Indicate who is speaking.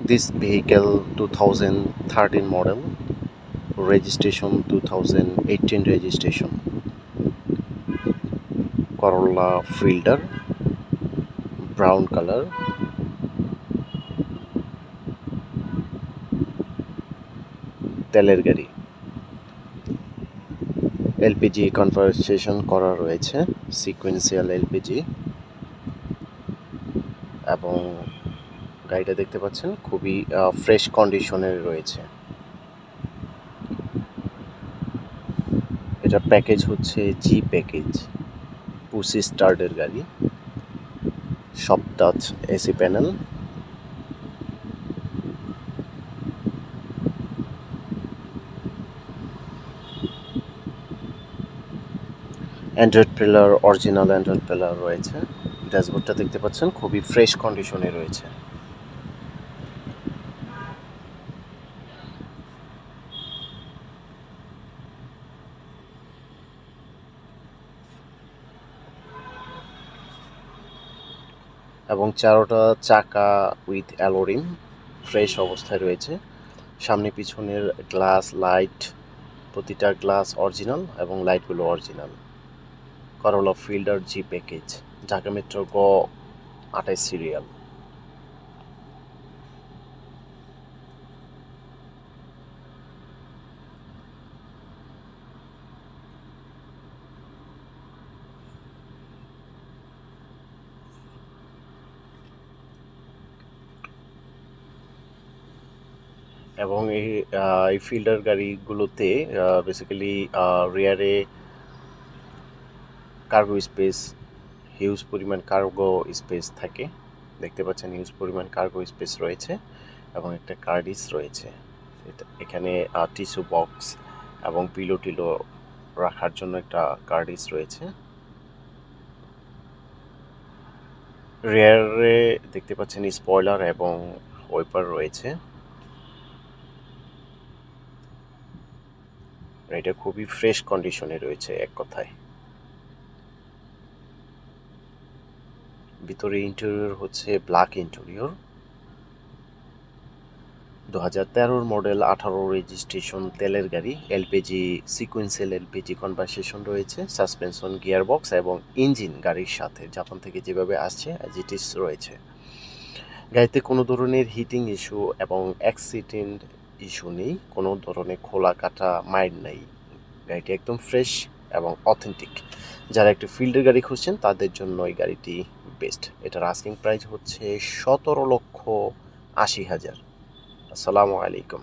Speaker 1: This vehicle 2013 model, registration 2018 registration, Corolla Fielder, brown color, তেলের গাড়ি। LPG conversation করা রয়েছে, সিকোয়েন্সিয়াল এলপিজি, এবং গাড়িটা দেখতে পাচ্ছেন খুবই ফ্রেশ কন্ডিশনের রয়েছে। এটা প্যাকেজ হচ্ছে জি প্যাকেজ, পুসি স্টার্টের গাড়ি, সব touch AC panel, Android player, original Android player রয়েছে। ড্যাশবোর্ডটা দেখতে পাচ্ছেন খুবই ফ্রেশ কন্ডিশনে রয়েছে। এবং চারোটা চাকা উইথ অ্যালোরিম ফ্রেশ অবস্থায় রয়েছে। সামনে পিছনের গ্লাস, লাইট, প্রতিটা গ্লাস অরিজিনাল এবং লাইটগুলো original. Corolla Fielder G package, Dhaka metro গ 28 সিরিয়াল। এবং এই ফিল্ডার গাড়িগুলোতে বেসিক্যালি রিয়ারে কার্গো স্পেস, হিউজ পরিমাণ কার্গো স্পেস থাকে। দেখতে পাচ্ছেন হিউজ পরিমাণ কার্গো স্পেস রয়েছে এবং একটা কার্ডিস রয়েছে। এখানে টিস্যু বক্স এবং পিলো টিলো রাখার জন্য একটা কার্ডিস রয়েছে। রিয়ারে দেখতে পাচ্ছেন স্পয়লার এবং ওয়াইপার রয়েছে। এটা খুবই ফ্রেশ কন্ডিশনে রয়েছে এক কথায়। ভিতরে ইন্টেরিয়র হচ্ছে ব্ল্যাক ইন্টেরিয়র, 2013 মডেল, 18 রেজিস্ট্রেশন, তেলের গাড়ি, এলপিজি সিকোয়েন্সিয়াল এলপিজি কনভার্সেশন রয়েছে, সাসপেনশন, গিয়ারবক্স এবং ইঞ্জিন গাড়ির সাথে জাপান থেকে যেভাবে আসছে অ্যাজ ইট ইজ রয়েছে। গাড়িতে কোনো ধরনের হিটিং ইস্যু এবং অ্যাক্সিডেন্ট ইস্যু নেই, কোনো ধরনের খোলা কাটা মাইর নেই। গাড়িটি একদম ফ্রেশ এবং অথেন্টিক। যারা একটি ফিল্ডের গাড়ি খুঁজছেন তাদের জন্য এই গাড়িটি বেস্ট। এটার আস্কিং প্রাইস হচ্ছে 17,80,000। আসসালামু আলাইকুম।